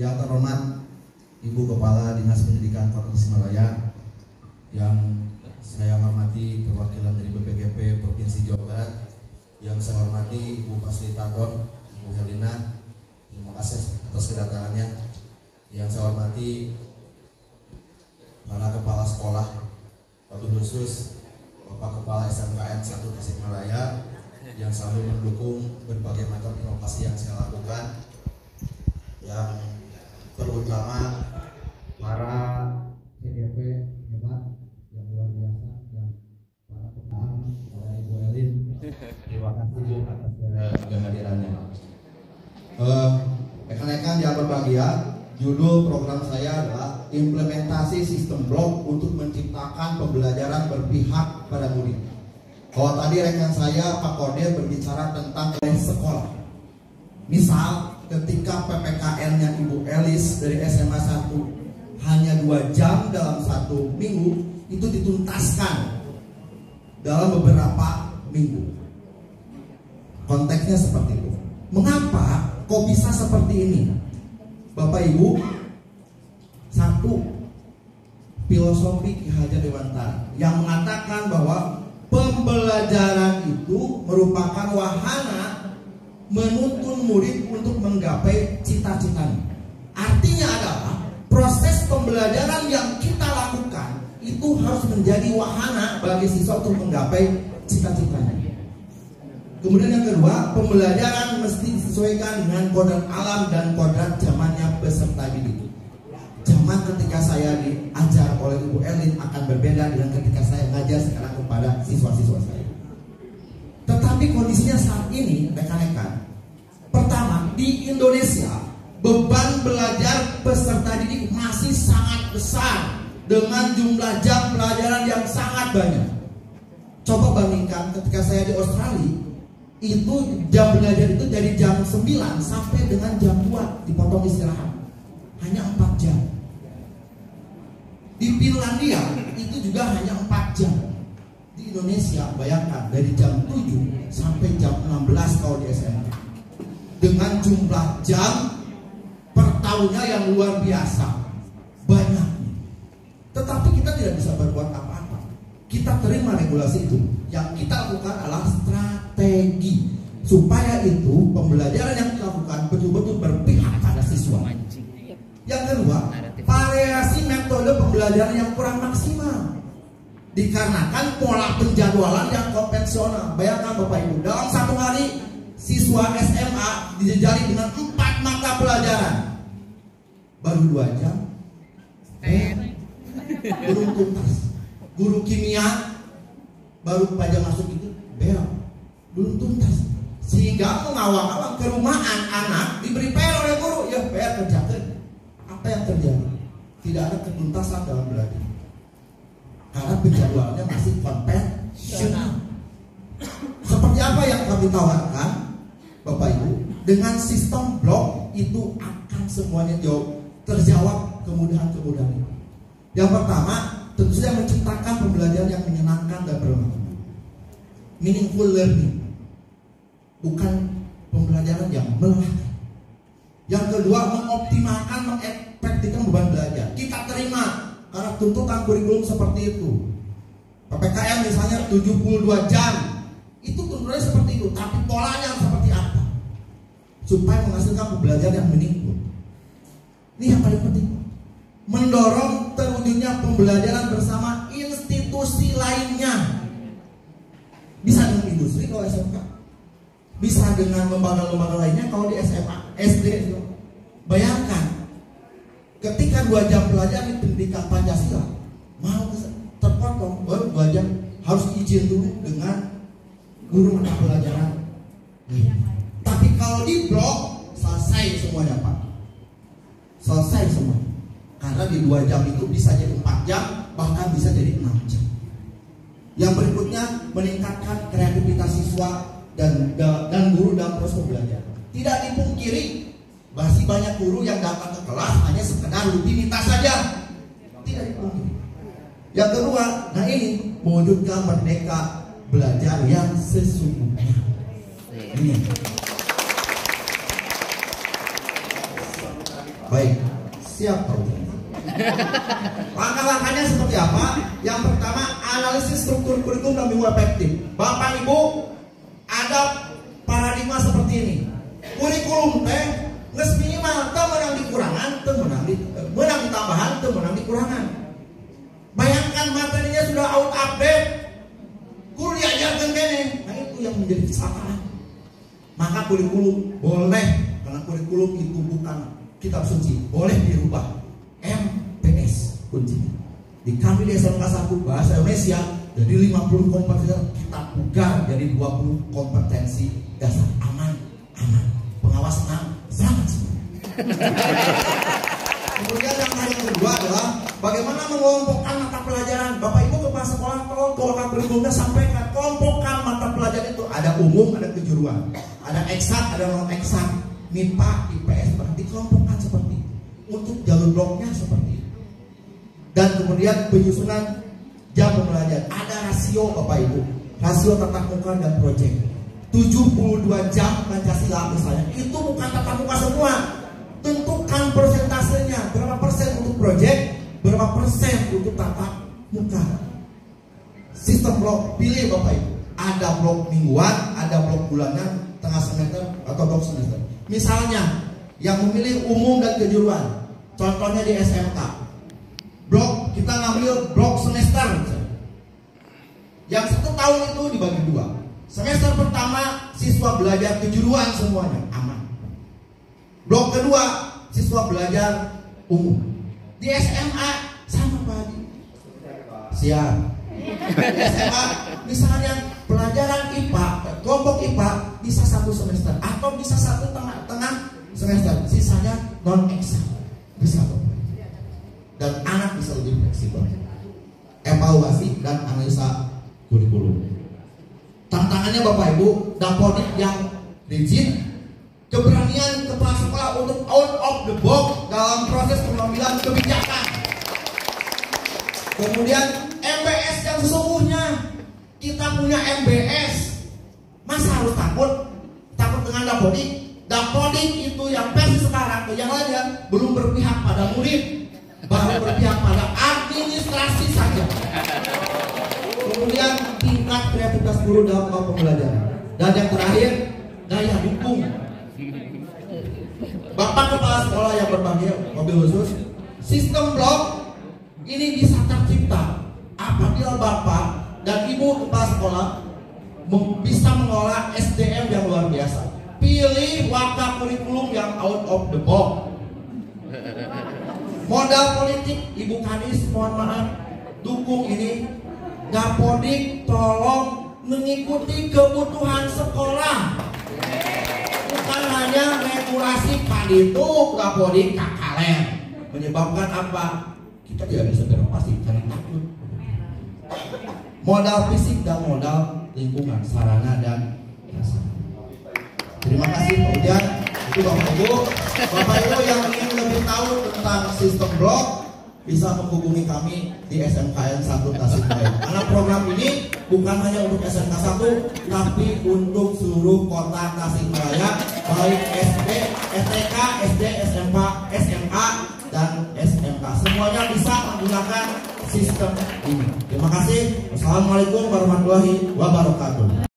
Yang terhormat Ibu Kepala Dinas Pendidikan Kota Tasikmalaya, yang saya hormati perwakilan dari BPKP Provinsi Jawa Barat, yang saya hormati Ibu Fasilitator Ibu Helena, terima kasih atas kedatangannya. Yang saya hormati para kepala sekolah, wabil khusus Bapak Kepala SMKN 1 Tasikmalaya yang selalu mendukung berbagai macam inovasi yang saya lakukan, yang terutama para CDP hebat yang luar biasa, dan para petahana, para Ibu Elin, terima kasih Bu atas kehadirannya. Rekan-rekan yang berbahagia, judul program saya adalah implementasi sistem blok untuk menciptakan pembelajaran berpihak pada murid. Kalau tadi rekan saya Pak Kode berbicara tentang sekolah, misal ketika PPKN-nya Ibu Elis dari SMA 1 hanya 2 jam dalam 1 minggu, itu dituntaskan dalam beberapa minggu. Konteksnya seperti itu. Mengapa kok bisa seperti ini? Bapak Ibu, satu, filosofi Ki Hajar Dewantara yang mengatakan bahwa pembelajaran itu merupakan wahana menuntun murid untuk menggapai cita-citanya. Artinya adalah proses pembelajaran yang kita lakukan itu harus menjadi wahana bagi siswa untuk menggapai cita-citanya. Kemudian yang kedua, pembelajaran mesti disesuaikan dengan kodrat alam dan kodrat zamannya peserta didik. Zaman ketika saya diajar oleh Ibu Elin akan berbeda dengan ketika saya mengajar sekarang kepada siswa-siswa saya. Tetapi kondisinya saat ini, rekan-rekan, pertama, di Indonesia beban belajar peserta didik masih sangat besar dengan jumlah jam pelajaran yang sangat banyak. Coba bandingkan ketika saya di Australia, itu jam belajar itu dari jam 9 sampai dengan jam 2 dipotong istirahat, hanya 4 jam. Di Finlandia itu juga hanya 4 jam. Di Indonesia bayangkan dari jam 7 sampai jam 16 kalau di SMA, dengan jumlah jam per tahunnya yang luar biasa banyak. Tetapi kita tidak bisa berbuat apa-apa. Kita terima regulasi itu. Yang kita lakukan adalah strategi supaya itu pembelajaran yang kita lakukan betul-betul berpihak pada siswa. Yang kedua, variasi metode pembelajaran yang kurang maksimal dikarenakan pola penjadwalan yang konvensional. Bayangkan Bapak Ibu, dalam 1 hari siswa SMA dijajari dengan 4 mata pelajaran, baru 2 jam belum tuntas. Guru kimia baru pelajar masuk itu belum tuntas, sehingga mengawang-awang ke rumah anak diberi PR oleh guru, ya PR kerjakan. Apa yang terjadi? Tidak ada ketuntasan dalam belajar karena penjadwalannya masih konvensional. Seperti apa yang kami tawarkan, Bapak Ibu, dengan sistem blok itu akan semuanya terjawab kemudahan-kemudahan itu. Yang pertama, tentu saja menciptakan pembelajaran yang menyenangkan dan bermakna, meaningful learning, bukan pembelajaran yang melelahkan. Yang kedua, mengoptimalkan, mengefektifkan beban belajar. Kita terima karena tuntutan kurikulum seperti itu. PPKM misalnya 72 jam, itu tuntutannya seperti itu, tapi polanya seperti apa? Supaya menghasilkan pembelajaran yang meaningful. Ini yang paling penting. Mendorong terwujudnya pembelajaran bersama institusi lainnya. Bisa dengan industri kalau SMK, bisa dengan lembaga-lembaga lainnya kalau di SMA, SD. Bayangkan ketika 2 jam pelajaran di pendidikan Pancasila mau terpotong baru 2 jam, harus izin dulu dengan guru mata pelajaran. Tapi kalau di blok selesai semuanya Pak, selesai semua. Karena di 2 jam itu bisa jadi 4 jam, bahkan bisa jadi 6 jam. Yang berikutnya, meningkatkan kreativitas siswa dan guru dalam proses pembelajaran. Tidak dipungkiri, masih banyak guru yang datang ke kelas hanya sekedar rutinitas saja. Tidak dipungkiri. Yang kedua, nah ini mewujudkan merdeka belajar yang sesungguhnya. Ini. Baik, siap Pak Ustaz. Langkah-langkahnya seperti apa? Yang pertama, analisis struktur kurikulum dan minggu efektif. Bapak Ibu, ada paradigma seperti ini. Kurikulum teh geus minimal teu meunang dikurangan, teu meunang ditambahan, teu meunang dikurangan. Bayangkan materinya sudah out update, guru diajarkan kene. Nah itu yang menjadi kesalahan. Maka kurikulum boleh, karena kurikulum itu bukan kitab suci, boleh dirubah. MPS kuncinya. Di kami di SMK 1 Bahasa Indonesia jadi 50 kompetensi, kita pugar jadi 20 kompetensi dasar. Aman. Pengawas senang, sangat senang. Kemudian yang kedua adalah bagaimana mengelompokkan mata pelajaran. Bapak Ibu kepala sekolah tolong kelompok kurikulumnya sampaikan, kelompokkan mata pelajaran itu ada umum, ada kejuruan, ada eksak, ada non eksak, MIPA, IPS, bahkan dikelompokkan seperti itu. Untuk jalur bloknya seperti itu. Dan kemudian penyusunan jam pembelajaran, ada rasio Bapak Ibu, rasio tatap muka dan proyek. 72 jam Pancasila misalnya, itu bukan tatap muka semua. Tentukan persentasenya, berapa persen untuk proyek, berapa persen untuk tatap muka. Sistem blok, pilih Bapak Ibu. Ada blok mingguan, ada blok bulanan, tengah semester atau blok semester. Misalnya yang memilih umum dan kejuruan, contohnya di SMK, blok kita ngambil blok semester misalnya. Yang 1 tahun itu dibagi 2. Semester pertama siswa belajar kejuruan semuanya, aman. Blok kedua siswa belajar umum. Di SMA sama Pak Haji. Siap. Di SMA misalnya pelajaran IPA, kelompok IPA bisa 1 semester atau bisa 1 tengah semester, sisanya non eksak bisa Bapak. Dan anak bisa lebih fleksibel. Evaluasi dan analisa kurikulum. Tantangannya Bapak Ibu, dapodik yang rigid, keberanian kepala sekolah untuk out of the box dalam proses pengambilan kebijakan. Kemudian MBS yang sesungguhnya, kita punya MBS, masa harus takut dengan dapodik? Dapodik itu yang versi sekarang, yang lainnya belum berpihak pada murid, baru berpihak pada administrasi saja. Kemudian tingkat kreativitas guru dalam pembelajaran. Dan yang terakhir, daya dukung. Bapak kepala sekolah yang berbahagia, mobil khusus, sistem blok ini bisa tercipta apabila Bapak dan Ibu kepala sekolah bisa mengelola SDM yang luar biasa. Pilih warna kurikulum yang out of the box. Modal politik, Ibu Kadis mohon maaf, dukung ini. Dapodik tolong mengikuti kebutuhan sekolah, bukan hanya regulasi padituk dapodik kakalen. Menyebabkan apa? Kita tidak bisa beroperasi karena takut. Modal fisik dan modal lingkungan, sarana dan prasarana. Terima kasih Pak Ujan. Itu Bapak Ibu. Bapak Ibu yang ingin lebih tahu tentang sistem blok bisa menghubungi kami di SMKN 1 Tasikmalaya. Karena program ini bukan hanya untuk SMK 1, tapi untuk seluruh kota Tasikmalaya, baik SD, STK, SD, SMP, SMA, dan SMK. Semuanya bisa menggunakan sistem ini. Terima kasih. Wassalamualaikum warahmatullahi wabarakatuh.